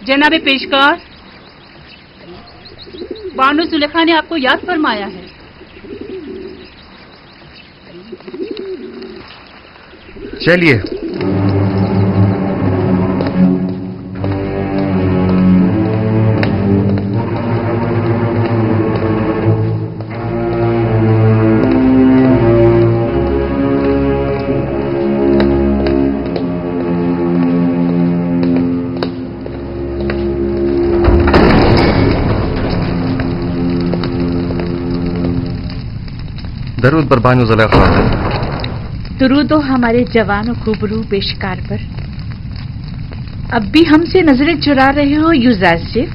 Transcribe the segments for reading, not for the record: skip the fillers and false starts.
जनाब पेशकार, बानो जुलेखा ने आपको याद फरमाया है। चलिए। दरूद पर बानो जुलेखा। दरूद हमारे जवान और खूबरू पेशकार पर। अब भी हमसे नजरें चुरा रहे हो युजासिफ?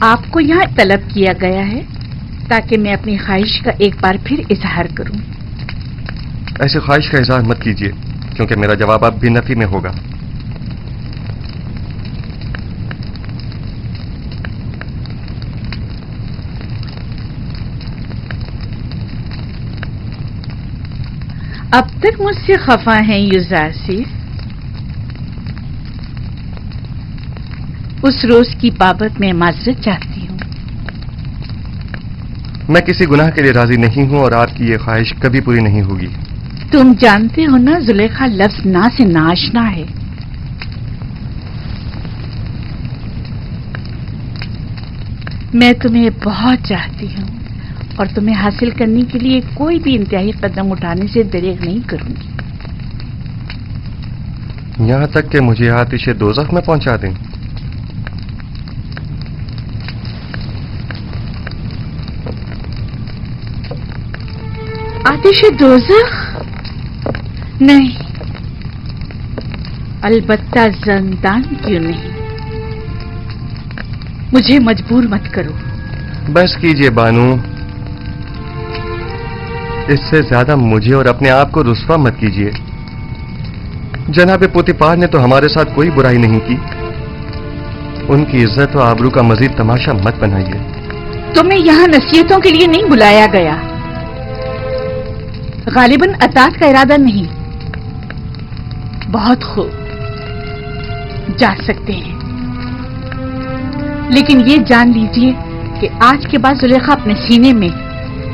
आपको यहाँ तलब किया गया है ताकि मैं अपनी ख्वाहिश का एक बार फिर इजहार करूं। ऐसी ख्वाहिश का इजहार मत कीजिए, क्योंकि मेरा जवाब अब भी नफी में होगा। अब तक मुझसे खफा हैं युजासिफ। उस रोज की बाबत मैं माजरत चाहती हूँ। मैं किसी गुनाह के लिए राजी नहीं हूँ और आपकी ये ख्वाहिश कभी पूरी नहीं होगी। तुम जानते हो ना, जुलेखा लफ्ज ना से नाशना है। मैं तुम्हें बहुत चाहती हूँ और तुम्हें हासिल करने के लिए कोई भी इंतहाई कदम उठाने से दरेग नहीं करूंगी। यहाँ तक कि मुझे आतिश दोज़ख में पहुंचा दें। आतिश दोज़ख? नहीं, अलबत्ता ज़िंदान क्यों नहीं। मुझे मजबूर मत करो। बस कीजिए बानू, इससे ज्यादा मुझे और अपने आप को रुस्वा मत कीजिए। जनाब पोतीफार ने तो हमारे साथ कोई बुराई नहीं की। उनकी इज्जत और आबरू का मजीद तमाशा मत बनाइए। तुम्हें यहाँ नसीहतों के लिए नहीं बुलाया गया। गालिबन अतात का इरादा नहीं। बहुत खूब, जा सकते हैं, लेकिन ये जान लीजिए कि आज के बाद जुलेखा अपने सीने में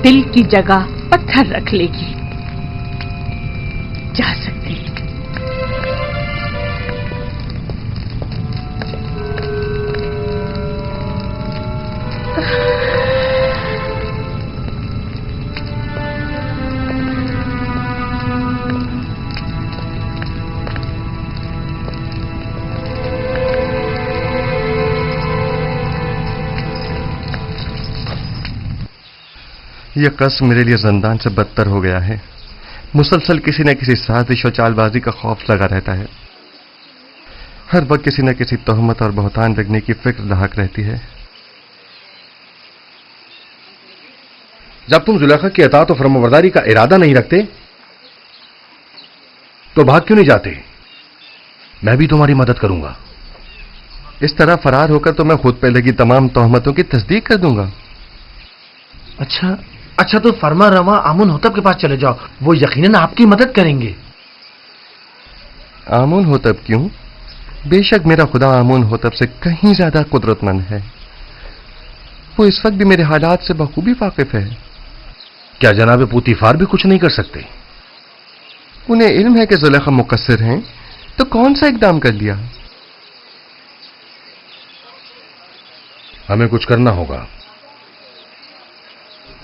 दिल की जगह पत्थर रख लेगी। जा सकते हैं। यह कसम मेरे लिए जिंदान से बदतर हो गया है। मुसलसल किसी न किसी साजिश और चालबाजी का खौफ लगा रहता है। हर वक्त किसी न किसी तोहमत और बहतान लगने की फिक्र लाहक रहती है। जब तुम जुलेखा की अतात और फरमाबरदारी का इरादा नहीं रखते तो भाग क्यों नहीं जाते? मैं भी तुम्हारी मदद करूंगा। इस तरह फरार होकर तो मैं खुद पे लगी तमाम तोहमतों की तस्दीक कर दूंगा। अच्छा तो फरमा रवा आमुन होतब के पास चले जाओ, वो यकीनन आपकी मदद करेंगे। आमुन होतब क्यों? बेशक मेरा खुदा आमुन होतब से कहीं ज्यादा कुदरतमंद है। वो इस वक्त भी मेरे हालात से बखूबी वाकिफ है। क्या जनाब पोतीफार भी कुछ नहीं कर सकते? उन्हें इल्म है कि जुलेखा मुकस्सिर हैं, तो कौन सा इकदाम कर लिया? हमें कुछ करना होगा।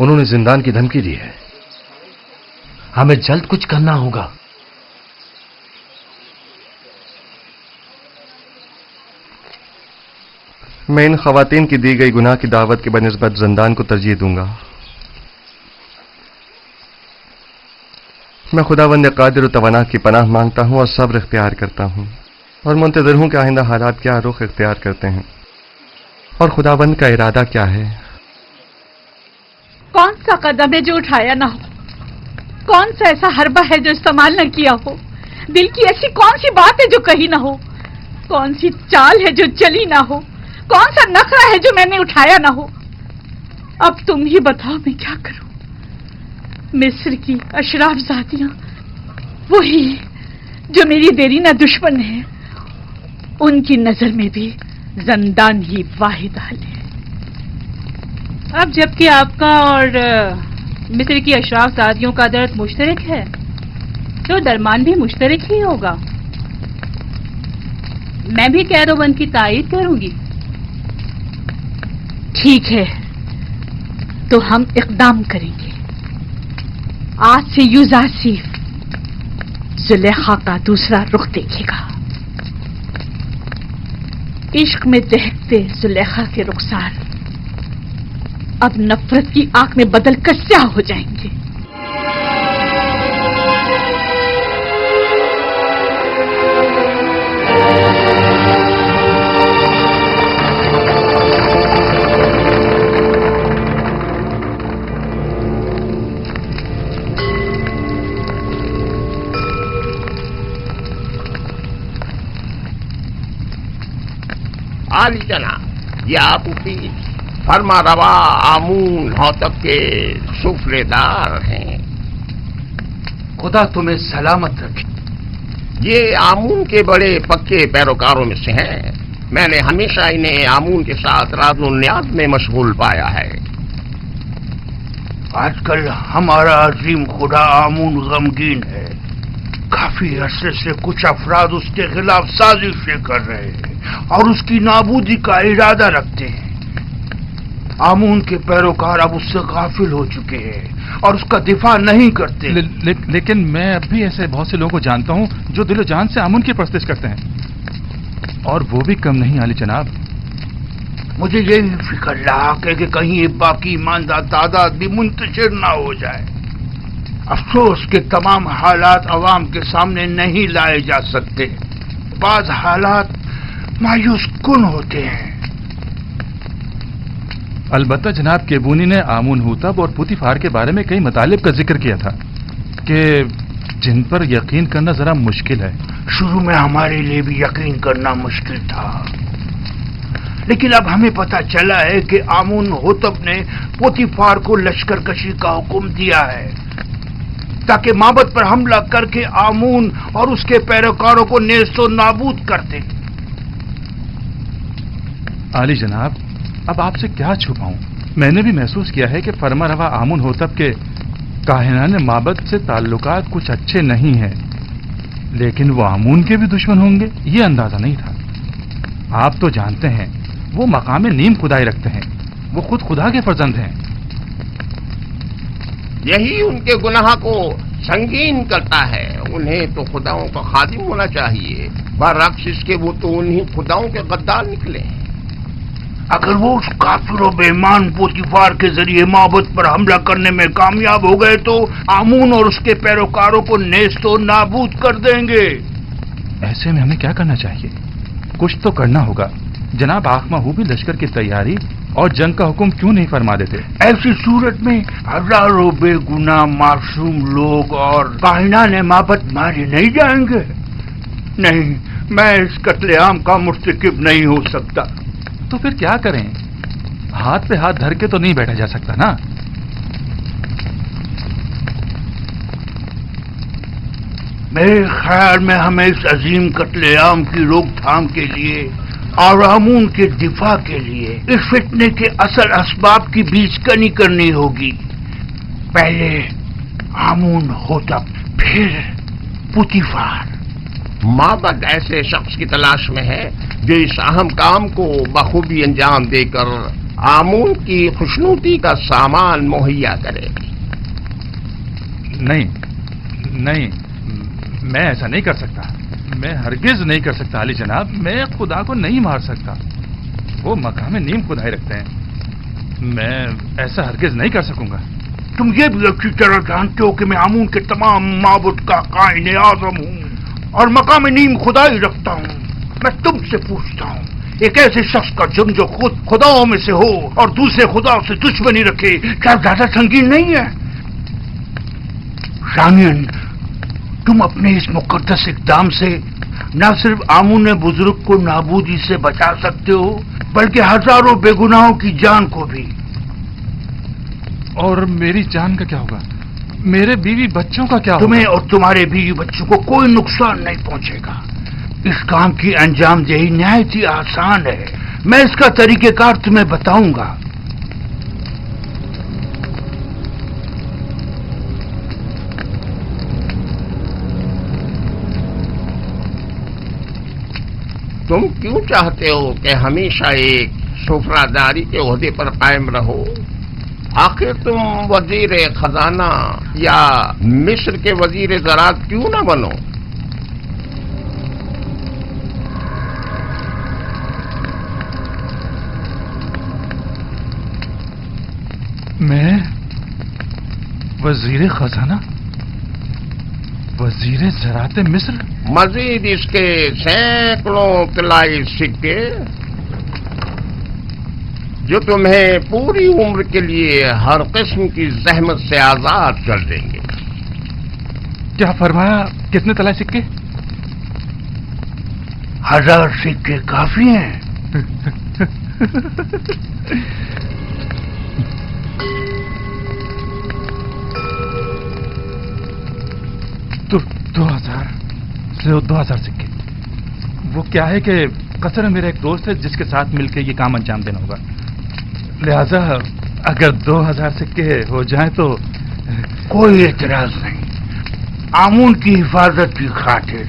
उन्होंने जिंदान की धमकी दी है। हमें जल्द कुछ करना होगा। मैं इन खवातीन की दी गई गुनाह की दावत के बनिस्बत जिंदान को तरजीह दूंगा। मैं खुदावंद कादिर और तवाना की पनाह मांगता हूं और सब्र इख्तियार करता हूं और मुंतज़िर हूं कि आइंदा हालात क्या रुख इख्तियार करते हैं और खुदावंद का इरादा क्या है। कौन सा कदम है जो उठाया ना हो? कौन सा ऐसा हरबा है जो इस्तेमाल न किया हो? दिल की ऐसी कौन सी बात है जो कही ना हो? कौन सी चाल है जो चली ना हो? कौन सा नखरा है जो मैंने उठाया ना हो? अब तुम ही बताओ मैं क्या करूं? मिस्र की अशराफ जातियां वही जो मेरी देरीना दुश्मन है ان کی نظر میں بھی زندان ہی واحد حل ہے۔ اب جبکہ آپ کا اور مصر کی اشراف زادیوں کا درد مشترک ہے تو درمان بھی مشترک ہی ہوگا۔ میں بھی قید و بند کی تائید کروں گی۔ ٹھیک ہے، تو ہم اقدام کریں گے۔ آج سے یوزاسیف زلیخا کا دوسرا رخ دیکھے گا۔ عشق میں دہکتے زلیخا کے رخسار اب نفرت کی آنکھ میں بدل کر سیاہ ہو جائیں گے۔ عالی جناب، یہ آپ کی فرما روا آمون ہوتب کے سفرے دار ہیں۔ خدا تمہیں سلامت رکھے۔ یہ آمون کے بڑے پکے پیروکاروں میں سے ہیں۔ میں نے ہمیشہ انہیں آمون کے ساتھ راز و نیاز میں مشغول پایا ہے۔ آج کل ہمارا عظیم خدا آمون غمگین ہے۔ کافی عرصے سے کچھ افراد اس کے خلاف سازشیں کر رہے ہیں اور اس کی نابودی کا ارادہ رکھتے ہیں۔ آمون کے پیروکار اب اس سے غافل ہو چکے ہیں اور اس کا دفاع نہیں کرتے۔ لیکن میں اب بھی ایسے بہت سے لوگوں کو جانتا ہوں جو دل و جان سے آمون کی پرستش کرتے ہیں، اور وہ بھی کم نہیں عالی جناب۔ مجھے یہی فکر رہا کہ کہیں یہ باقی ماندہ تعداد بھی منتشر نہ ہو جائے۔ افسوس کہ تمام حالات عوام کے سامنے نہیں لائے جا سکتے۔ بعض حالات مایوس کن ہوتے ہیں۔ البتہ جناب کیبونی نے آمون ہوتب اور پوتیفار کے بارے میں کئی مطالب کا ذکر کیا تھا کہ جن پر یقین کرنا ذرا مشکل ہے۔ شروع میں ہمارے لیے بھی یقین کرنا مشکل تھا، لیکن اب ہمیں پتہ چلا ہے کہ آمون ہوتب نے پوتیفار کو لشکر کشی کا حکم دیا ہے تاکہ معبد پر حملہ کر کے آمون اور اس کے پیروکاروں کو نیست و نابود کر دیں۔ عالی جناب، اب آپ سے کیا چھپاؤں؟ میں نے بھی محسوس کیا ہے کہ فرما روا آمون ہوتب کے کاہنان معبد سے تعلقات کچھ اچھے نہیں ہیں، لیکن وہ آمون کے بھی دشمن ہوں گے یہ اندازہ نہیں تھا۔ آپ تو جانتے ہیں وہ مقام نیم خدائی رکھتے ہیں، وہ خود خدا کے فرزند ہیں۔ یہی ان کے گناہ کو سنگین کرتا ہے۔ انہیں تو خداؤں کا خادم ہونا چاہیے، برعکس اس کے وہ تو انہی خداؤں کے غدار نکلے ہیں۔ اگر وہ اس کافر و بے ایمان پوتیفار کے ذریعے معبد پر حملہ کرنے میں کامیاب ہو گئے تو آمون اور اس کے پیروکاروں کو نیست و نابود کر دیں گے۔ ایسے میں ہمیں کیا کرنا چاہیے؟ کچھ تو کرنا ہوگا۔ جناب آخمہ ہو بھی لشکر کی تیاری اور جنگ کا حکم کیوں نہیں فرما دیتے؟ ایسی صورت میں ہزاروں بے گناہ معصوم لوگ اور کاہنان معبد مارے نہیں جائیں گے؟ نہیں، میں اس قتل عام کا مرتکب نہیں ہو سکتا۔ تو پھر کیا کریں؟ ہاتھ پہ ہاتھ دھر کے تو نہیں بیٹھا جا سکتا نا۔ میرے خیال میں ہمیں اس عظیم قتل عام کی روک تھام کے لیے اور آمون کے دفاع کے لیے اس فتنے کے اصل اسباب کی بیچ کنی کرنی ہوگی۔ پہلے آمون ہوتب، پھر پوتیفار۔ معبد ایسے شخص کی تلاش میں ہے جو اس اہم کام کو بخوبی انجام دے کر آمون کی خوشنودی کا سامان مہیا کرے۔ نہیں، میں ایسا نہیں کر سکتا، میں ہرگز نہیں کر سکتا علی جناب۔ میں خدا کو نہیں مار سکتا، وہ مقام نیم خدائی رکھتے ہیں، میں ایسا ہرگز نہیں کر سکوں گا۔ تم یہ بھی اچھی طرح جانتے ہو کہ میں آمون کے تمام معبد کا قائن اعظم ہوں اور مقام نیم خدائی رکھتا ہوں۔ میں تم سے پوچھتا ہوں، ایک ایسے شخص کا جرم جو خود خداؤں میں سے ہو اور دوسرے خداؤں سے دشمنی رکھے، کیا زیادہ سنگین نہیں ہے؟ شامین، تم اپنے اس مقدس اقدام سے نہ صرف آمون بزرگ کو نابودی سے بچا سکتے ہو بلکہ ہزاروں بے گناہوں کی جان کو بھی۔ اور میری جان کا کیا ہوگا؟ میرے بیوی بچوں کا کیا ہوگا؟ تمہیں اور تمہارے بیوی بچوں کو کوئی نقصان نہیں پہنچے گا، इस काम की अंजाम दही नहायत ही आसान है। मैं इसका तरीकेकार तुम्हें बताऊंगा। तुम क्यों चाहते हो कि हमेशा एक सुफरादारी के ओहदे पर कायम रहो? आखिर तुम वजीर खजाना या मिस्र के वजीर ज़राअत क्यों ना बनो? मैं वजीर खजाना, वजीर ज़राअत मिस्र? मजीद इसके सैकड़ों तिलाई सिक्के जो तुम्हें पूरी उम्र के लिए हर किस्म की जहमत से आजाद कर देंगे। क्या फरमाया? कितने तलाश सिक्के? 1000 सिक्के काफी हैं। तो 2000 सिक्के। वो क्या है कि कसर में मेरा एक दोस्त है जिसके साथ मिलकर ये काम अंजाम देना होगा, लिहाजा अगर 2000 सिक्के हो जाएं तो। कोई एतराज नहीं। आमून की हिफाजत की खातिर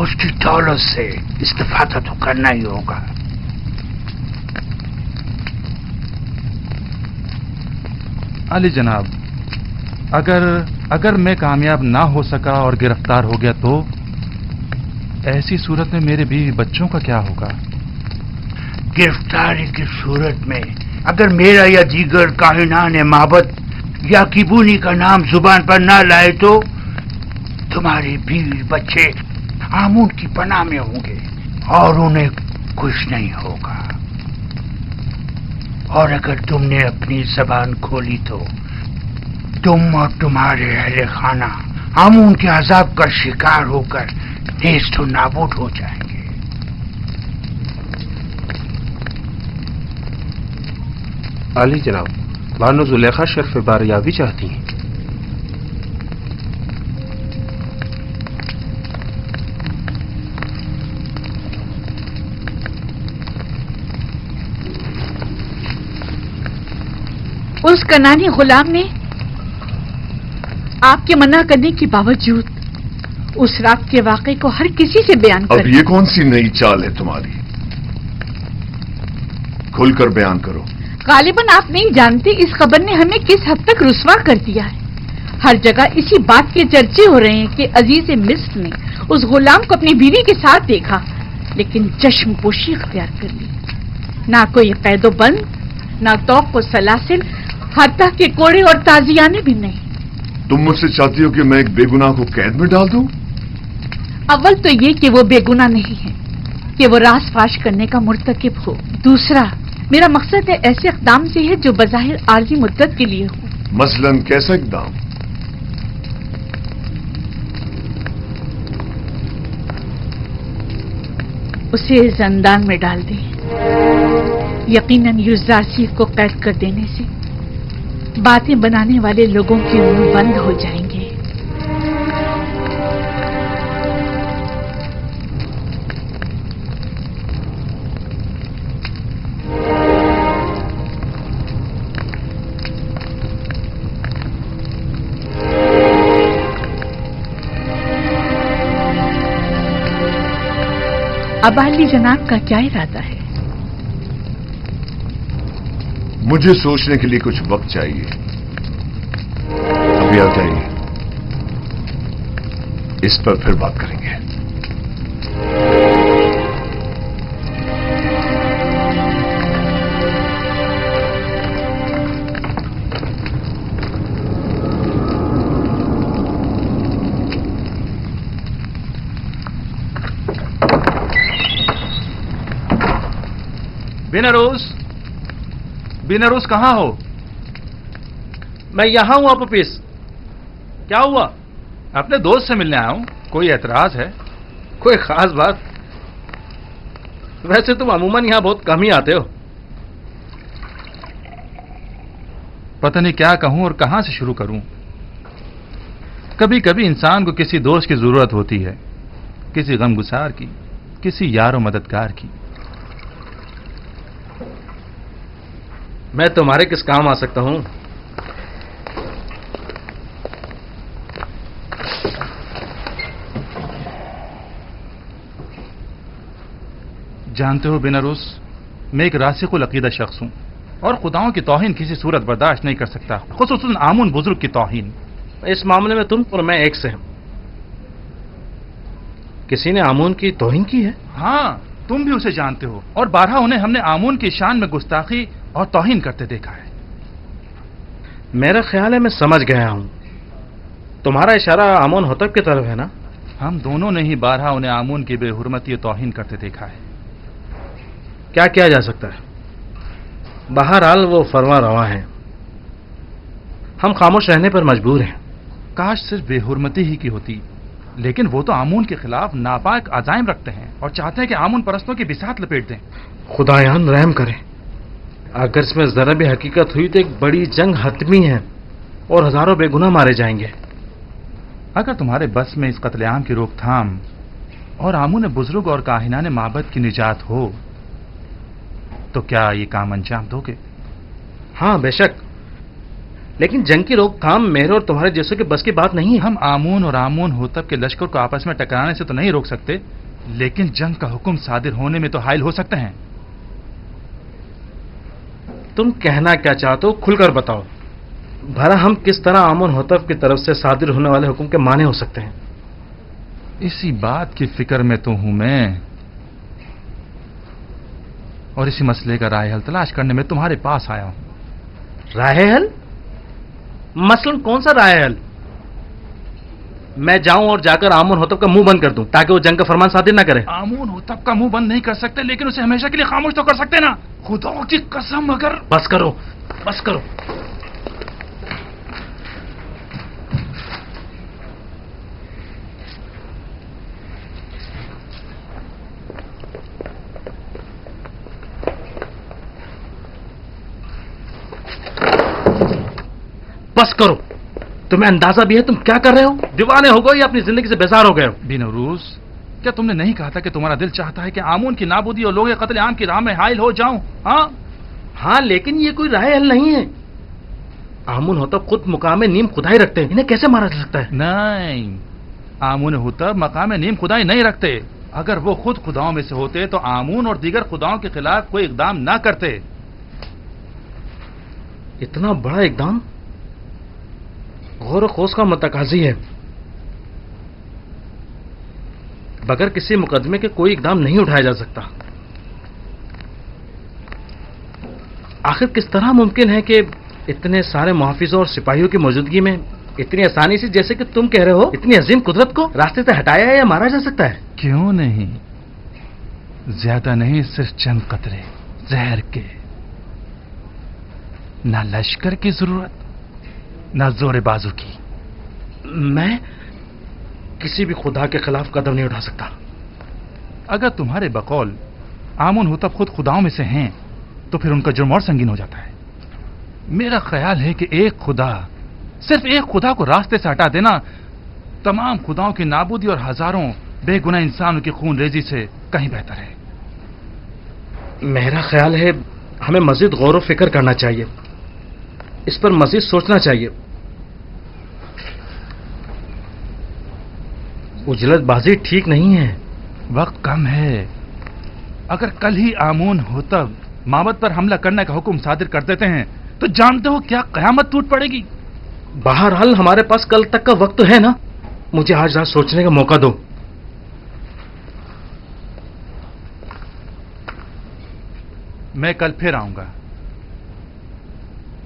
उसकी दौलत से इस्तेफादा तो करना ही होगा। अली जनाब, अगर मैं कामयाब ना हो सका और गिरफ्तार हो गया तो ऐसी सूरत में मेरे बीवी बच्चों का क्या होगा? गिरफ्तारी की सूरत में अगर मेरा या दीगर काहिनान माबद या किबूनी का नाम जुबान पर ना लाए तो तुम्हारे बीवी बच्चे आमून की पनाह में होंगे और उन्हें कुछ नहीं होगा। और अगर तुमने अपनी जबान खोली तो तुम और तुम्हारे अहले खाना आमून के अजाब का शिकार होकर नेस्त और नाबूद हो जाएंगे। आली जनाब, बानो जुलेखा शर्फ बारियाबी चाहती हैं। उस कनानी गुलाम ने आपके मना करने के बावजूद उस रात के वाक़े को हर किसी से बयान कर। अब ये कौन सी नई चाल है तुम्हारी? खुलकर बयान करो। गालिबन आप नहीं जानते इस खबर ने हमें किस हद तक रुस्वा कर दिया है। हर जगह इसी बात के चर्चे हो रहे हैं कि अजीज मिस्र ने उस गुलाम को अपनी बीवी के साथ देखा, लेकिन चश्मपोशी इख्तियार कर ली। ना कोई कैदो बंद, ना तौक को सलासिल, हत्ता के कोड़े और ताजियाने भी नहीं। तुम मुझसे चाहती हो कि मैं एक बेगुनाह को कैद में डाल दूं? अव्वल तो ये कि वो बेगुनाह नहीं है, कि वो राज फाश करने का मुर्तकिब हो। दूसरा, मेरा मकसद है ऐसे इक़दाम से है जो बज़ाहिर आर्जी मुद्दत के लिए हो। मसलन कैसा इक़दाम? उसे ज़ंदान में डाल दे। यकीनन युज़ारसी को कैद कर देने से बातें बनाने वाले लोगों के मुंह बंद हो जाएंगे। अब अली जनाब का क्या इरादा है? मुझे सोचने के लिए कुछ वक्त चाहिए। अभी आ जाइए, इस पर फिर बात करेंगे। बिनरोज कहाँ हो? मैं यहां हूं अपोपिस। क्या हुआ? अपने दोस्त से मिलने आया हूं। कोई एतराज है? कोई खास बात? वैसे तुम अमूमन यहां बहुत कम ही आते हो। पता नहीं क्या कहूं और कहां से शुरू करूं। कभी कभी इंसान को किसी दोस्त की जरूरत होती है, किसी गमगुसार की, किसी यार और मददगार की। मैं तुम्हारे किस काम आ सकता हूं? जानते हो बिनारुस, मैं एक रासिकुल अकीदा शख्स हूं और खुदाओं की तौहीन किसी सूरत बर्दाश्त नहीं कर सकता, खुसूसन आमुन बुजुर्ग की तौहीन। इस मामले में तुम और मैं एक से हैं। किसी ने आमून की तौहीन की है? हाँ, तुम भी उसे जानते हो और बारहा उन्हें हमने आमून की शान में गुस्ताखी और तौहीन करते देखा है। मेरा ख्याल है मैं समझ गया हूं। तुम्हारा इशारा आमून होतब की तरफ है ना? हम दोनों ने ही बारहा उन्हें आमून की बेहुरमती और तौहीन करते देखा है। क्या किया जा सकता है? बहरहाल वो फरमा रवा है, हम खामोश रहने पर मजबूर हैं। काश सिर्फ बेहुरमती ही की होती, लेकिन वो तो आमून के खिलाफ नापाक अजाइम रखते हैं और चाहते हैं कि आमून परस्तों की बिसात लपेट दें। खुदायान रहम करें, अगर इसमें जरा भी हकीकत हुई तो एक बड़ी जंग हतमी है और हजारों बेगुनाह मारे जाएंगे। अगर तुम्हारे बस में इस कत्लेआम की रोकथाम और आमून बुजुर्ग और काहिनाने माबद की निजात हो तो क्या ये काम अंजाम दोगे? हाँ बेशक, लेकिन जंग की रोकथाम मेरे और तुम्हारे जैसों के बस की बात नहीं है। हम आमून और आमून होतब के लश्कर को आपस में टकराने से तो नहीं रोक सकते, लेकिन जंग का हुक्म सादिर होने में तो हायल हो सकते हैं। तुम कहना क्या चाहते हो, खुलकर बताओ। भला हम किस तरह आमून होतब की तरफ से सादिर होने वाले हुक्म के माने हो सकते हैं? इसी बात की फिक्र में तो हूं मैं, और इसी मसले का राय हल तलाश करने में तुम्हारे पास आया हूं। राय हल? मसलन कौन सा राय हल? मैं जाऊं और जाकर आमून होतब का मुंह बंद कर दूं ताकि वो जंग का फरमान सादिर ना करे? आमून होतब का मुंह बंद नहीं कर सकते, लेकिन उसे हमेशा के लिए खामोश तो कर सकते ना। खुदाओं की कसम, अगर बस करो, बस करो। बस करो। तुम्हें अंदाजा भी है तुम क्या कर रहे हो? दीवाने हो गए या अपनी जिंदगी से बेजार हो गए हो? बिनरूस, क्या तुमने नहीं कहा था कि तुम्हारा दिल चाहता है कि आमून की नाबूदी और लोग कत्ल आम की राह में हायल हो जाऊं? हाँ हाँ, लेकिन ये कोई राय हल नहीं है। आमून होतब खुद मुकामे नीम खुदाई रखते हैं, इन्हें कैसे मारा जा सकता है? नहीं, आमून होतब मकामे नीम खुदाई नहीं रखते। अगर वो खुद खुदाओं में से होते तो आमून और दीगर खुदाओं के खिलाफ कोई इकदाम ना करते। इतना बड़ा इकदाम गौर खोज का मतकाजी है। बगैर किसी मुकदमे के कोई इकदाम नहीं उठाया जा सकता। आखिर किस तरह मुमकिन है कि इतने सारे मुहाफिजों और सिपाहियों की मौजूदगी में इतनी आसानी से, जैसे कि तुम कह रहे हो, इतनी अजीम कुदरत को रास्ते से हटाया या मारा जा सकता है? क्यों नहीं, ज्यादा नहीं, सिर्फ चंद कतरे जहर के। ना लश्कर की जरूरत, ना जोर बाजू की। मैं किसी भी खुदा के खिलाफ कदम नहीं उठा सकता। अगर तुम्हारे बकौल आमून होतब खुद खुदाओं में से हैं तो फिर उनका जुर्म और संगीन हो जाता है। मेरा ख्याल है कि एक खुदा, सिर्फ एक खुदा को रास्ते से हटा देना तमाम खुदाओं की नाबूदी और हजारों बेगुनाह इंसानों की खून रेजी से कहीं बेहतर है। मेरा ख्याल है हमें मजीद गौर व फिक्र करना चाहिए, इस पर मजीद सोचना चाहिए। उजलतबाजी ठीक नहीं है। वक्त कम है। अगर कल ही आमून होतब माबद पर हमला करने का हुक्म सादिर कर देते हैं तो जानते हो क्या कयामत टूट पड़ेगी। बहरहाल हमारे पास कल तक का वक्त है ना, मुझे आज रात सोचने का मौका दो। मैं कल फिर आऊंगा।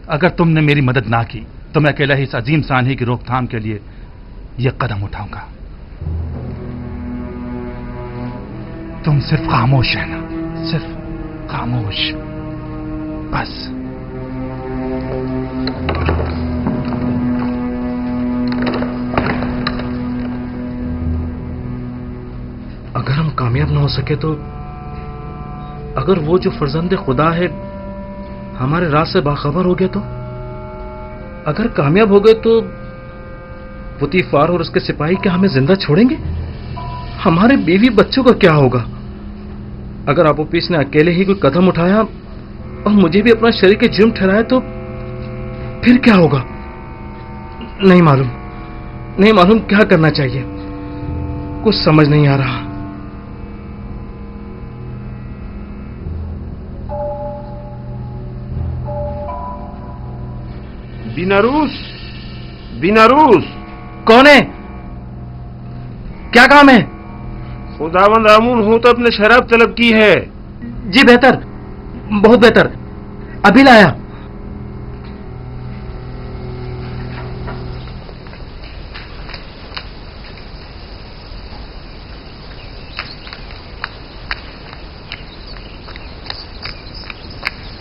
अगर तुमने मेरी मदद ना की तो मैं अकेला ही इस अजीम सानही की रोकथाम के लिए यह कदम उठाऊंगा। तुम सिर्फ खामोश रहना, सिर्फ खामोश, बस। अगर हम कामयाब ना हो सके तो, अगर वो जो फर्जंद खुदा है हमारे राज से बाखबर हो गए तो, अगर कामयाब हो गए तो पुतीफार और उसके सिपाही क्या हमें जिंदा छोड़ेंगे? हमारे बीवी बच्चों का क्या होगा? अगर आपोपिस ने अकेले ही कोई कदम उठाया और मुझे भी अपना शरीर के जुर्म ठहराया तो फिर क्या होगा? नहीं मालूम क्या करना चाहिए, कुछ समझ नहीं आ रहा। बीनारूस कौन है? क्या काम है? खुदावंद आमून हो तो अपने शराब तलब की है। जी बेहतर, बहुत बेहतर, अभी लाया।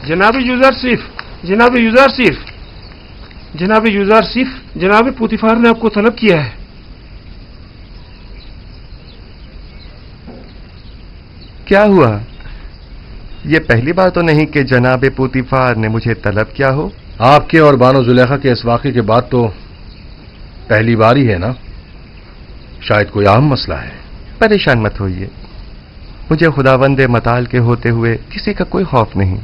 जनाब यूजारसिफ, जनाब पुतिफार ने आपको तलब किया है। क्या हुआ? ये पहली बार तो नहीं कि जनाब पुतिफार ने मुझे तलब किया हो। आपके और बानो जुलेखा के इस वाक़े के बाद तो पहली बार ही है ना? शायद कोई आम मसला है। परेशान मत होइए, मुझे खुदावंदे मताल के होते हुए किसी का कोई खौफ नहीं।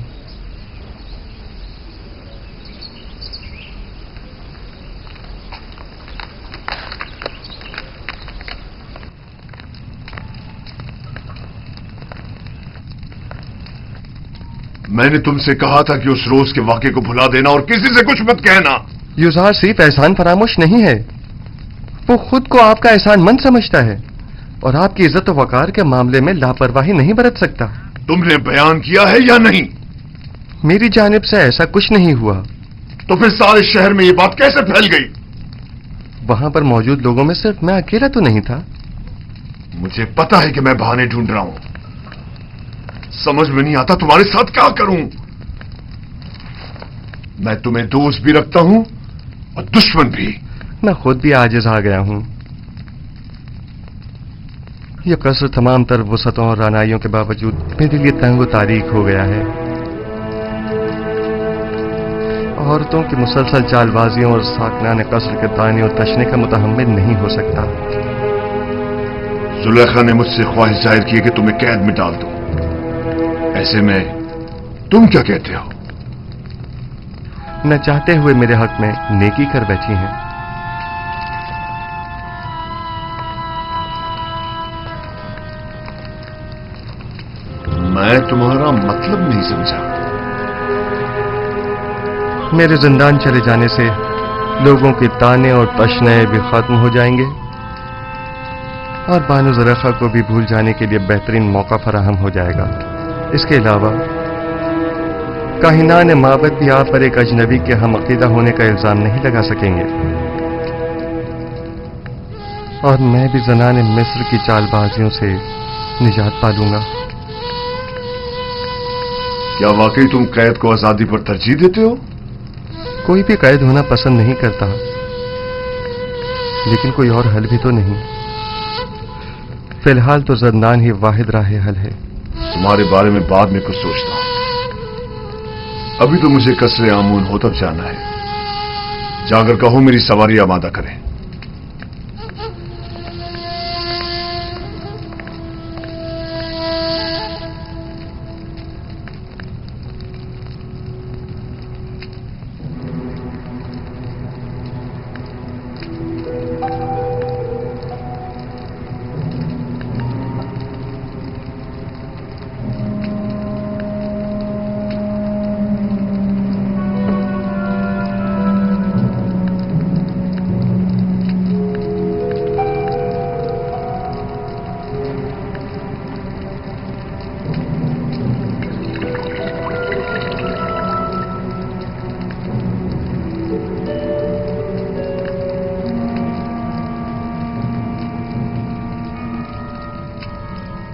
मैंने तुमसे कहा था कि उस रोज के वाक़े को भुला देना और किसी से कुछ मत कहना। युजार सिर्फ एहसान फरामोश नहीं है, वो खुद को आपका एहसानमंद समझता है और आपकी इज्जत और वकार के मामले में लापरवाही नहीं बरत सकता। तुमने बयान किया है या नहीं? मेरी जानिब से ऐसा कुछ नहीं हुआ। तो फिर सारे शहर में ये बात कैसे फैल गई? वहां पर मौजूद लोगों में सिर्फ मैं अकेला तो नहीं था। मुझे पता है कि मैं बहाने ढूंढ रहा हूं, समझ में नहीं आता तुम्हारे साथ क्या करूं। मैं तुम्हें दोस्त भी रखता हूं और दुश्मन भी। मैं खुद भी आजिज आ गया हूं। यह कसर तमाम तर वसतों और रानाइयों के बावजूद मेरे लिए तंग तारीख हो गया है। औरतों की मुसलसल चालबाजियों और साकनान कसर के ताने और तशने का मुतहम्मिल नहीं हो सकता। जुलेखा ने मुझसे ख्वाहिश जाहिर की कि तुम्हें कैद में डाल दूं। ऐसे में तुम क्या कहते हो? न चाहते हुए मेरे हक में नेकी कर बैठी हैं। मैं तुम्हारा मतलब नहीं समझा। मेरे जिंदान चले जाने से लोगों के ताने और तशने भी खत्म हो जाएंगे और बानो जुलेखा को भी भूल जाने के लिए बेहतरीन मौका फराहम हो जाएगा। इसके अलावा काहिनान माबद भी आप पर एक अजनबी के हम अकीदा होने का इल्जाम नहीं लगा सकेंगे और मैं भी जनाने मिस्र की चालबाजियों से निजात पा लूंगा। क्या वाकई तुम कैद को आजादी पर तरजीह देते हो? कोई भी कैद होना पसंद नहीं करता, लेकिन कोई और हल भी तो नहीं। फिलहाल तो जिंदान ही वाहिद राह हल है। तुम्हारे बारे में बाद में कुछ सोचता हूं, अभी तो मुझे कसरे आमून हो तब जाना है। जाकर कहो मेरी सवारी आमादा करें।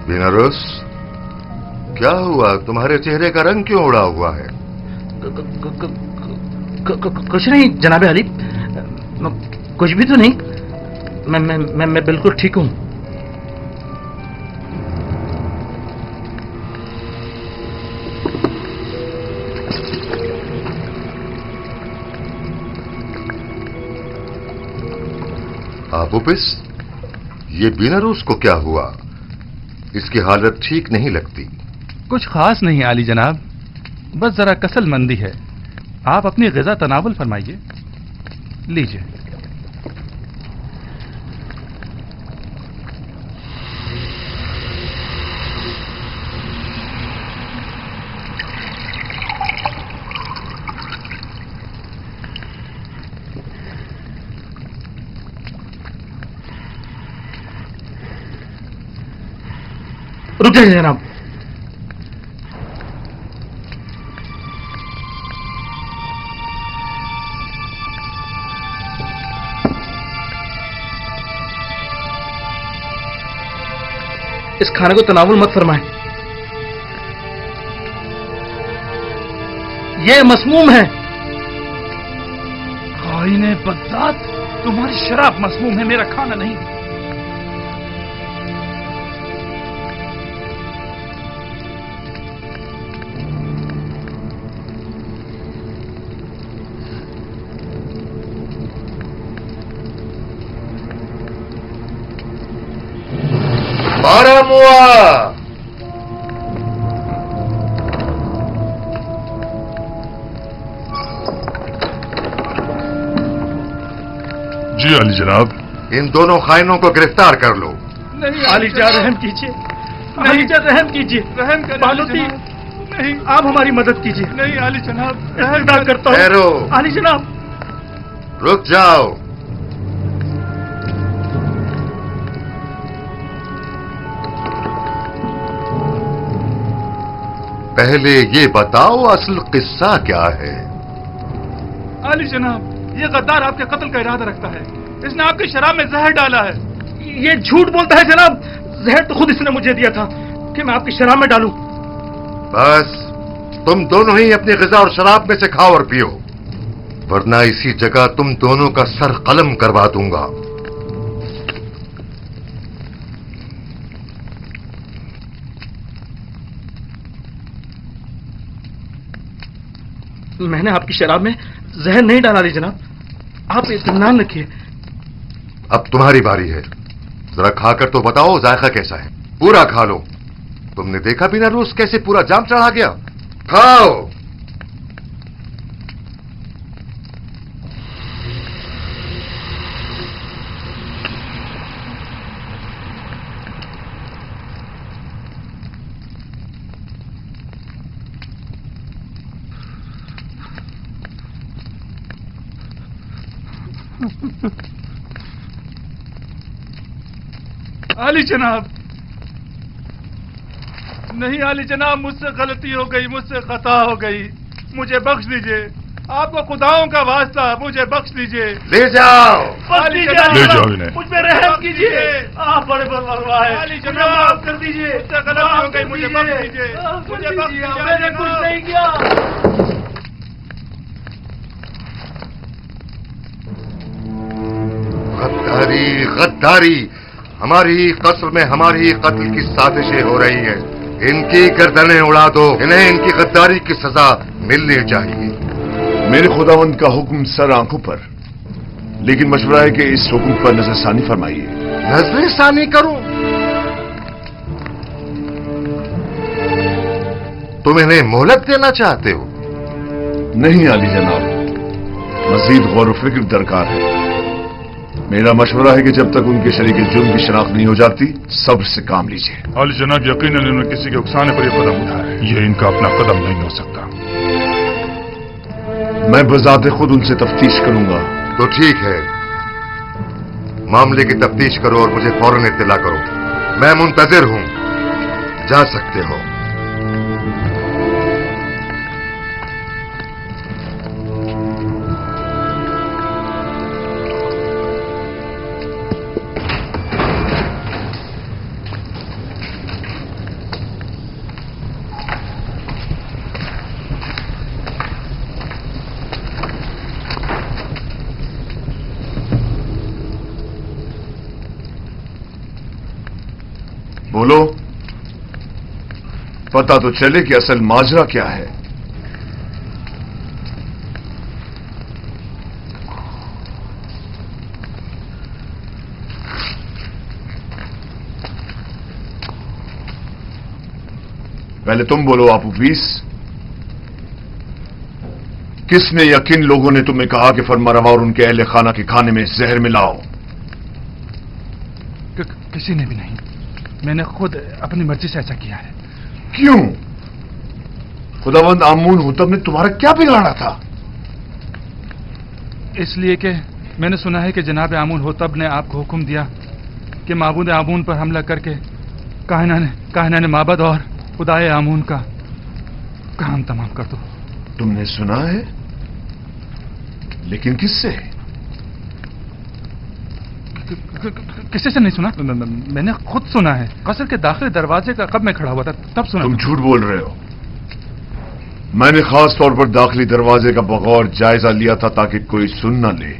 बीनारूस, क्या हुआ? तुम्हारे चेहरे का रंग क्यों उड़ा हुआ है? कुछ नहीं जनाबे अली, कुछ भी तो नहीं। मैं बिल्कुल ठीक हूं। आबूपिस, ये बीनारूस को क्या हुआ? इसकी हालत ठीक नहीं लगती। कुछ खास नहीं आली जनाब, बस जरा कसल मंदी है। आप अपनी ग़िज़ा तनावुल फरमाइए। लीजिए। रुक जाइए जनाब। इस खाने को तनावुल मत फरमाएं, ये मसमूम है। खाइने बग़दाद, तुम्हारी शराब मसमूम है, मेरा खाना नहीं। जी अली जनाब। इन दोनों खाइनों को गिरफ्तार कर लो। नहीं आलीजा, रहम कीजिए। आलीजा, रहम कीजिए। रहम कर बालूती, नहीं, आप हमारी मदद कीजिए। नहीं आली जनाब, रहम करता हूँ। ठहरो। आली जनाब, रुक जाओ। पहले ये बताओ असल किस्सा क्या है? आली जनाब, ये गद्दार आपके कत्ल का इरादा रखता है। इसने आपकी शराब में जहर डाला है। ये झूठ बोलता है जनाब। जहर तो खुद इसने मुझे दिया था कि मैं आपकी शराब में डालूं। बस तुम दोनों ही अपनी ग़िज़ा और शराब में से खाओ और पियो, वरना इसी जगह तुम दोनों का सर कलम करवा दूंगा। मैंने आपकी शराब में जहर नहीं डाला जनाब, आप इत्मीनान रखिए। अब तुम्हारी बारी है, जरा खाकर तो बताओ जायका कैसा है। पूरा खा लो। तुमने देखा भी ना रोज कैसे पूरा जाम चढ़ा गया। खाओ। आली जनाब, नहीं आली जनाब, मुझसे गलती हो गई, मुझसे खता हो गई, मुझे बख्श दीजिए। आपको खुदाओं का वास्ता, मुझे बख्श दीजिए। ले जाओ। आली ले जाओ जनाब, इन्हें। मुझ पे रहम कीजिए। आप बड़े परवाह है। आली जनाब, माफ कर दीजिए। मुझसे गलती हो गई, मुझे बख्श दीजिए। मुझे बख्श दीजिए। मैंने कुछ नहीं किया। गद्दारी, गद्दारी। हमारी कस्र में हमारी कत्ल की साजिशें हो रही हैं। इनकी गर्दनें उड़ा दो। इन्हें इनकी गद्दारी की सजा मिलनी चाहिए। मेरे खुदावंद का हुक्म सर आंखों पर, लेकिन मशवरा है कि इस हुक्म पर नजरसानी फरमाइए। नजरसानी करूं? तुम इन्हें मोहलत देना चाहते हो? नहीं आली जनाब, मजीद गौर व फिक्र दरकार है। मेरा मशवरा है कि जब तक उनके शरीक जुर्म की शनाख्त नहीं हो जाती, सब्र से काम लीजिए। अली जनाब, यकीनन इन्होंने किसी के उकसाने पर यह कदम उठाया है। यह इनका अपना कदम नहीं हो सकता। मैं बजाते खुद उनसे तफ्तीश करूंगा। तो ठीक है, मामले की तफ्तीश करो और मुझे फौरन इत्तला करो। मैं मुंतजिर हूं, जा सकते हो। बोलो, पता तो चले कि असल माजरा क्या है। पहले तुम बोलो आपू प्लीज, किसने या किन लोगों ने तुम्हें कहा कि फरमारवा और उनके अहले खाना के खाने में जहर मिलाओ? किसी ने भी नहीं, मैंने खुद अपनी मर्जी से ऐसा किया है। क्यों? खुदावंद आमून हुतब ने तुम्हारा क्या बिगाड़ा था? इसलिए कि मैंने सुना है कि जनाब आमून होतब ने आपको हुक्म दिया कि माबूद आमून पर हमला करके काहिनाने माबद और खुदाए आमून का काम तमाम कर दो। तुमने सुना है? लेकिन किससे? किसी से नहीं सुना, मैंने खुद सुना है। कसर के दाखिली दरवाजे का कब मैं खड़ा हुआ था तब सुना। तुम झूठ बोल रहे हो। मैंने खास तौर पर दाखिली दरवाजे का बगौर जायजा लिया था ताकि कोई सुन न ले।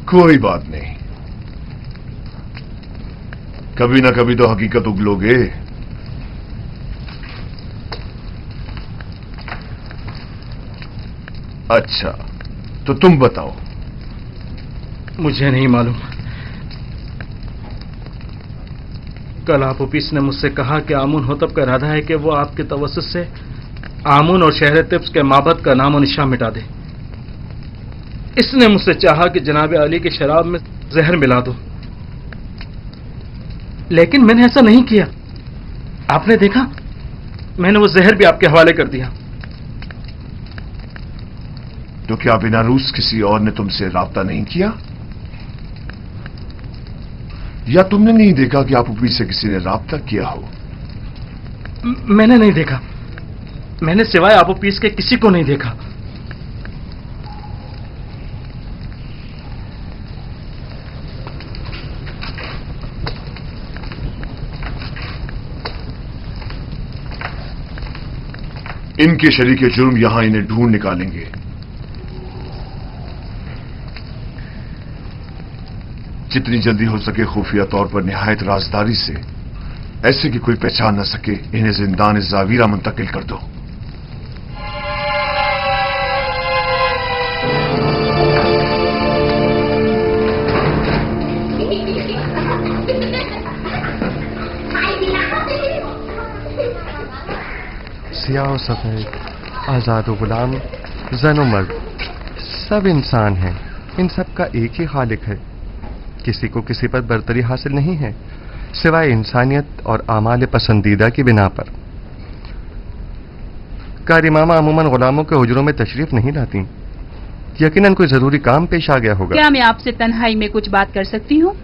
कोई बात नहीं, कभी ना कभी तो हकीकत उगलोगे। अच्छा, तो तुम बताओ। मुझे नहीं मालूम। कल आप ऑफिस ने मुझसे कहा कि आमून होतब का इरादा है कि वो आपके तवस्सुत से आमून और शहर तिब्स के माबद का नाम और निशान मिटा दे। इसने मुझसे चाहा कि जनाब अली की शराब में जहर मिला दो, लेकिन मैंने ऐसा नहीं किया। आपने देखा, मैंने वो जहर भी आपके हवाले कर दिया। तो क्या बिना रूस किसी और ने तुमसे राब्ता नहीं किया? या तुमने नहीं देखा कि आप ऊपरी से किसी ने राब्ता किया हो? मैंने नहीं देखा। मैंने सिवाय आप पीस के किसी को नहीं देखा। इनके शरीके जुर्म यहां इन्हें ढूंढ निकालेंगे। जितनी जल्दी हो सके खुफिया तौर पर निहायत राजदारी से, ऐसे कि कोई पहचान न सके, इन्हें जिंदान जावीरा मुंतकिल कर दो। सियाह और सफेद, आजाद और गुलाम, जन और मर्द, सब इंसान हैं। इन सब का एक ही खालिक है। किसी को किसी पर बरतरी हासिल नहीं है सिवाय इंसानियत और आमाल पसंदीदा की बिना पर। कारी मामा अमूमन गुलामों के हुजरों में तशरीफ नहीं लाती। यकीनन कोई जरूरी काम पेश आ गया होगा। क्या मैं आपसे तन्हाई में कुछ बात कर सकती हूँ?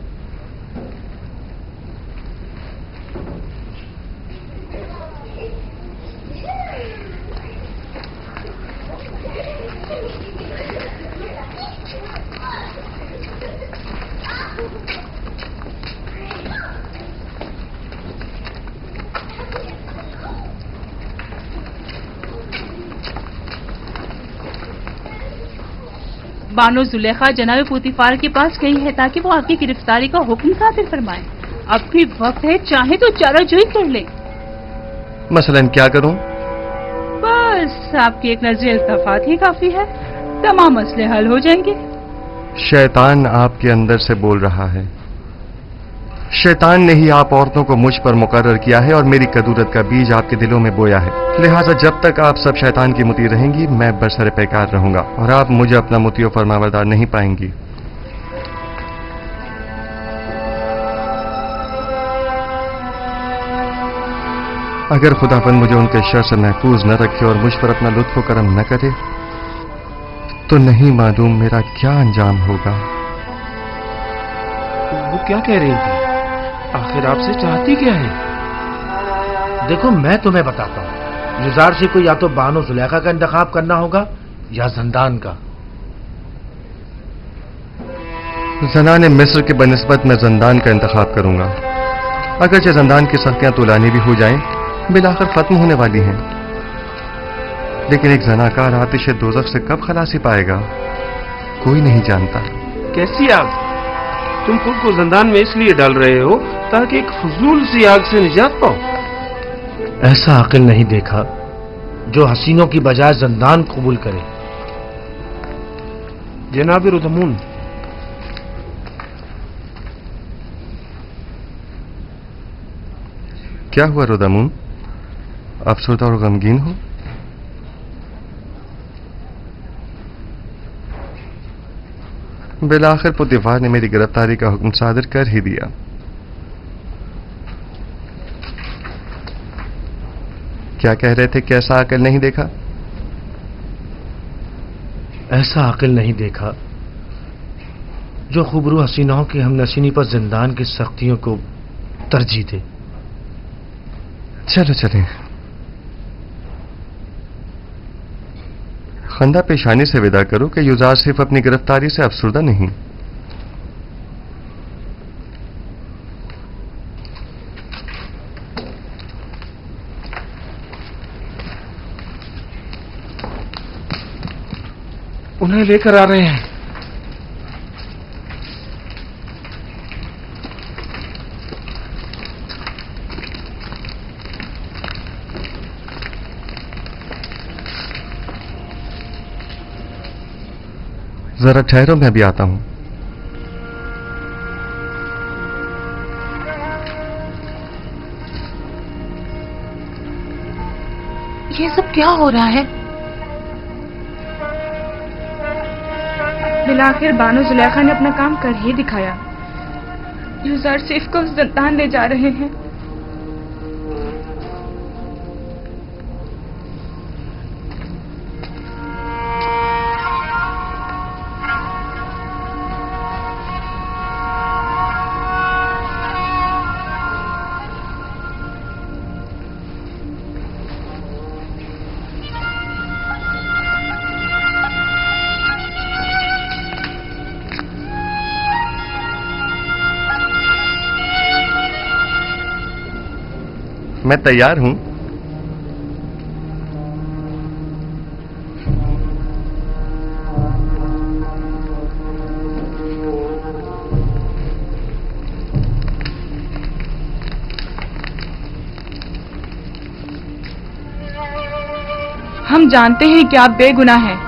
बानो जुलेखा जनाब पुतिफार के पास गई है ताकि वो आपकी गिरफ्तारी का हुक्म सादिर फरमाए। अब भी वक्त है, चाहे तो चाराजोई कर ले। मसलन क्या करूं? बस आपकी एक नजर इल्तफात ही काफी है, तमाम मसले हल हो जाएंगे। शैतान आपके अंदर से बोल रहा है। शैतान ने ही आप औरतों को मुझ पर मुकर्रर किया है और मेरी कदूरत का बीज आपके दिलों में बोया है। लिहाजा जब तक आप सब शैतान की मुती रहेंगी, मैं बरसर पैकार रहूंगा और आप मुझे अपना मुती और फरमाबरदार नहीं पाएंगी। अगर खुदाबंद मुझे उनके शर से महफूज न रखे और मुझ पर अपना लुत्फ व करम न करे, तो नहीं मालूम मेरा क्या अंजाम होगा। वो क्या कह रही थी? आखिर आपसे चाहती क्या है? देखो, मैं तुम्हें बताता हूं, निजार से को या तो बानो जुलेखा का इंतखाब करना होगा या जंदान का। जनाने मिस्र के बनिस्बत मैं जंदान का इंतखाब करूंगा। अगरचे जंदान की सख्तियां तुलानी भी हो जाएं, बिलाखिर खत्म होने वाली हैं, लेकिन एक जनाकार आतिश दोज़ख से कब खलासी पाएगा, कोई नहीं जानता। कैसी आग? तुम खुद को जंदान में इसलिए डाल रहे हो ताकि एक फजूल सी आग से निजात पाओ। ऐसा अकिल नहीं देखा जो हसीनों की बजाय जंदान कबूल करे। जनाब रुदमून, क्या हुआ रोदामुन? अफसरदा और गमगीन हो? बिलाखिर पुतिफार ने मेरी गिरफ्तारी का हुक्म सादर कर ही दिया। क्या कह रहे थे कि ऐसा अकल नहीं देखा? ऐसा अकल नहीं देखा जो खुबरू हसीनाओं की हमनशीनी पर जिंदान की सख्तियों को तरजीह दे। चलो चलें। खंदा पेशानी से विदा करो कि युजार सिर्फ अपनी गिरफ्तारी से अफसरदा नहीं। उन्हें लेकर आ रहे हैं। जरा ठहरो, मैं भी आता हूं। ये सब क्या हो रहा है? बिलाखिर बानो जुलेखा ने अपना काम कर ही दिखाया। यूजार सिर्फ को जिंदान ले जा रहे हैं। मैं तैयार हूं। हम जानते हैं कि आप बेगुनाह हैं।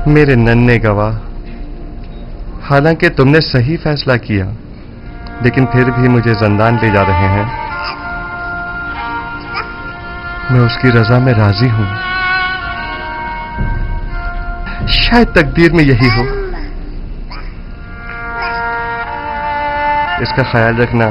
मेरे नन्हे गवाह, हालांकि तुमने सही फैसला किया, लेकिन फिर भी मुझे जिंदान ले जा रहे हैं। मैं उसकी रजा में राजी हूं। शायद तकदीर में यही हो। इसका ख्याल रखना।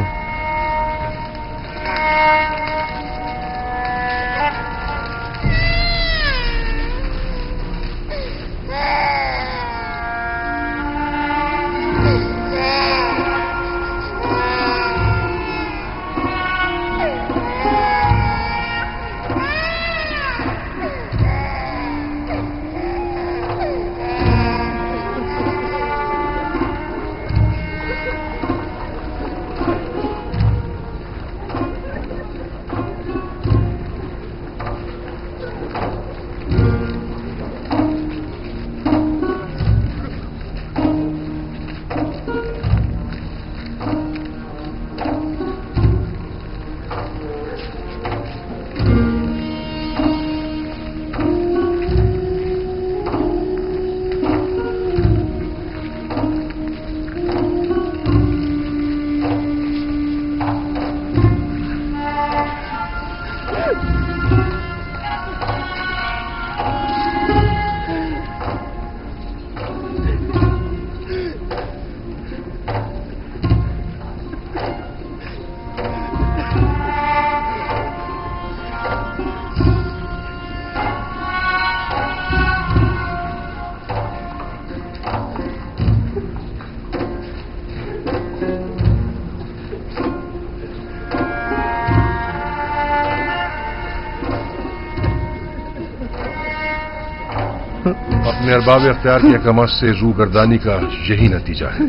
अपने अरबाब अख्तियार की अकमत से रूगर्दानी का यही नतीजा है।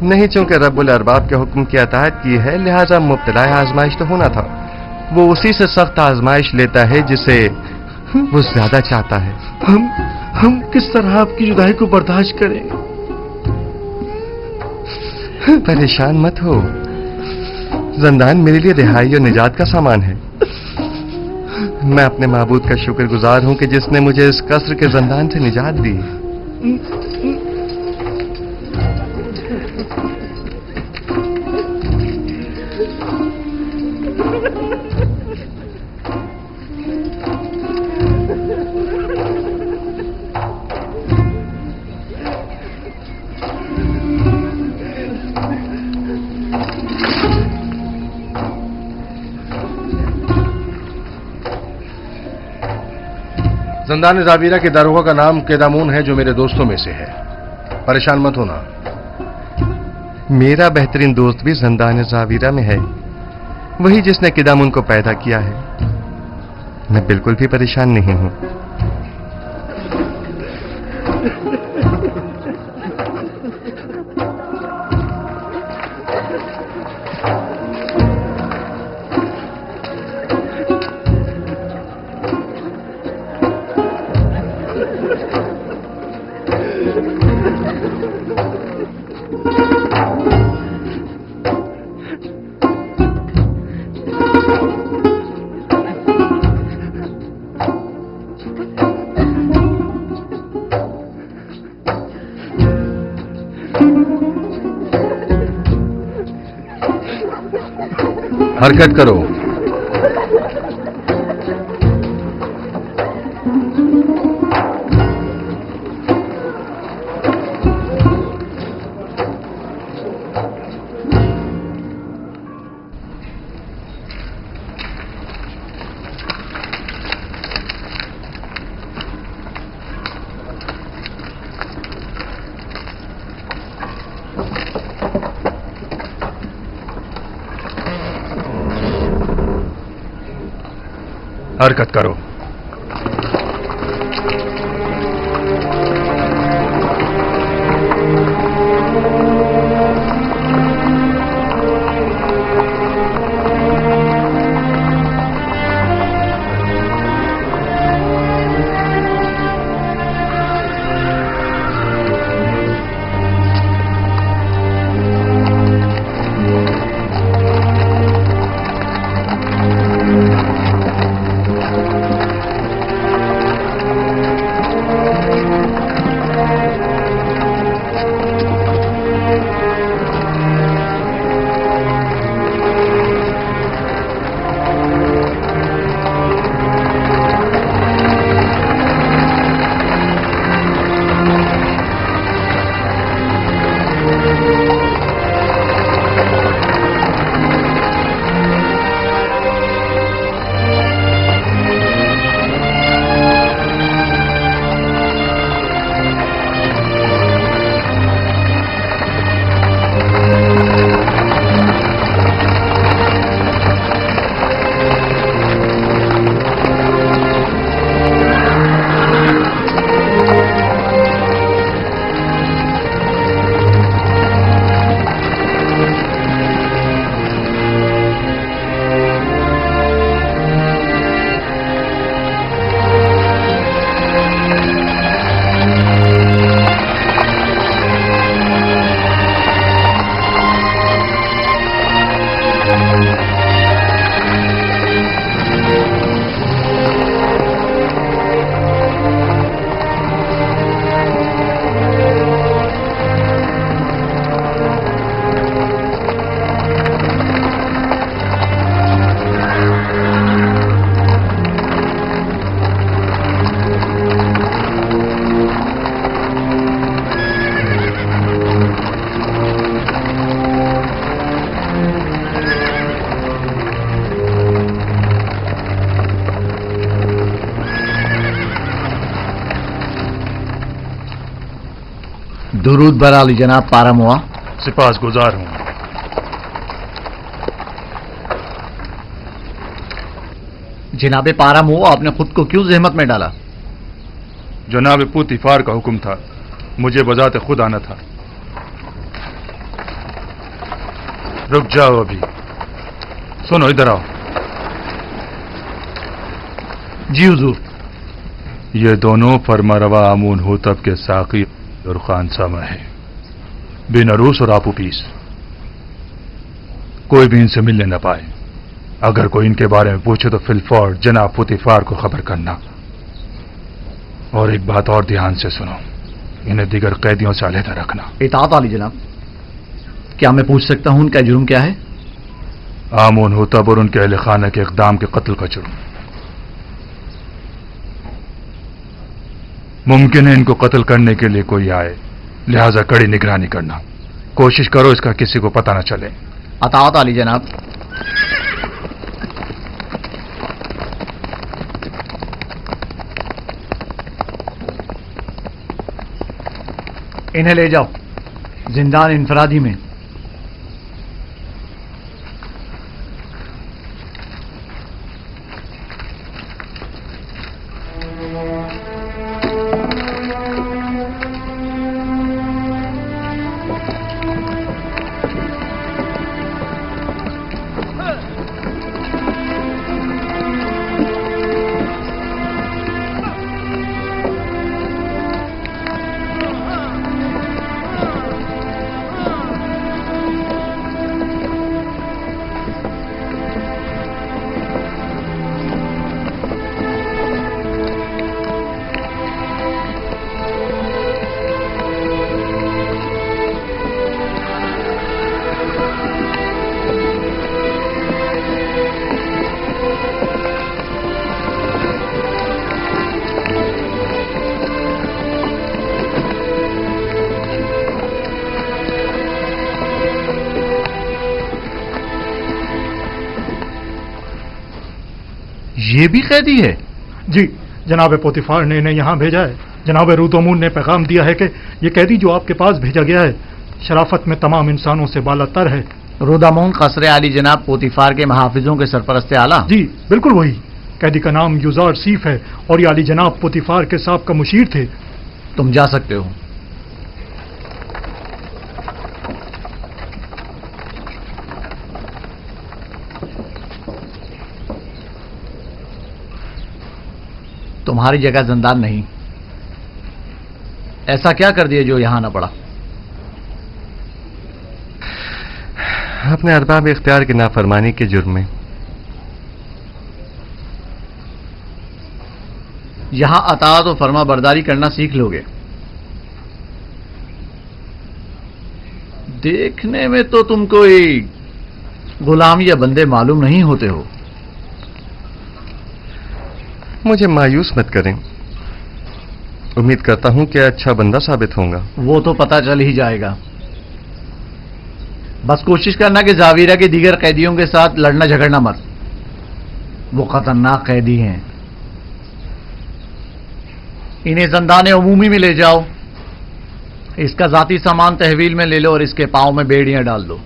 नहीं, चूंकि रब्बुल अरबाब के हुक्म की अताअत की है, लिहाजा मुब्तलाए आजमाइश तो होना था। वो उसी से सख्त आजमाइश लेता है जिसे वो ज्यादा चाहता है। हम किस तरह आपकी जुदाई को बर्दाश्त करें? परेशान मत हो। जिंदान मेरे लिए रिहाई और निजात का सामान है। मैं अपने माबूद का शुक्रगुजार हूं कि जिसने मुझे इस कसर के जिंदान से निजात दी। زندان زاویرہ کے داروغہ کا نام قیدامون ہے، جو میرے دوستوں میں سے ہے. پریشان مت ہونا. میرا بہترین دوست بھی زندان زاویرہ میں ہے، وہی جس نے قیدامون کو پیدا کیا ہے. میں بالکل بھی پریشان نہیں ہوں. حرکت کرو. حرکت کرو. درود بر علی جناب پاراموا. سپاس گزار ہوں. جناب پاراموا، آپ نے خود کو کیوں زحمت میں ڈالا؟ جناب پوتیفار کا حکم تھا، مجھے بذات خود آنا تھا. رک جاؤ ابھی. سنو ادھر آؤ. جی حضور. یہ دونوں فرماروا آمون ہوتب کے ساقی اور خانسامہ ہے، بن عروس اور آپو پیس. کوئی بھی ان سے ملنے نہ پائے. اگر کوئی ان کے بارے میں پوچھے تو فی الفور جناب پوتیفار کو خبر کرنا. اور ایک بات اور دھیان سے سنو، انہیں دیگر قیدیوں سے علیحدہ رکھنا. اطاعت علی جناب. کیا میں پوچھ سکتا ہوں ان کا جرم کیا ہے؟ آمون ہوتب اور ان کے اہل خانہ کے اقدام کے قتل کا جرم. ممکن ہے ان کو قتل کرنے کے لیے کوئی آئے، لہذا کڑی نگرانی کرنا. کوشش کرو اس کا کسی کو پتہ نہ چلے. اطاعت علی جناب. انہیں لے جاؤ زندان انفرادی میں. یہ بھی قیدی ہے؟ جی جناب پوتیفار نے انہیں یہاں بھیجا ہے. جناب رودومون نے پیغام دیا ہے کہ یہ قیدی جو آپ کے پاس بھیجا گیا ہے شرافت میں تمام انسانوں سے بالا تر ہے. رودامون قصر عالی جناب پوتیفار کے محافظوں کے سرپرست اعلیٰ؟ جی بالکل وہی. قیدی کا نام یوزار سیف ہے اور یہ عالی جناب پوتیفار کے سابقہ مشیر تھے. تم جا سکتے ہو. تمہاری جگہ زندان نہیں. ایسا کیا کر دیا جو یہاں نہ پڑا؟ اپنے ارباب اختیار کی نافرمانی کے جرم میں. یہاں اطاعت و فرما برداری کرنا سیکھ لو گے. دیکھنے میں تو تم کوئی غلام یا بندے معلوم نہیں ہوتے ہو. مجھے مایوس مت کریں. امید کرتا ہوں کہ اچھا بندہ ثابت ہوں گا. وہ تو پتہ چل ہی جائے گا. بس کوشش کرنا کہ زاویرہ کے دیگر قیدیوں کے ساتھ لڑنا جھگڑنا مت. وہ خطرناک قیدی ہیں. انہیں زندان عمومی میں لے جاؤ. اس کا ذاتی سامان تحویل میں لے لو اور اس کے پاؤں میں بیڑیاں ڈال دو.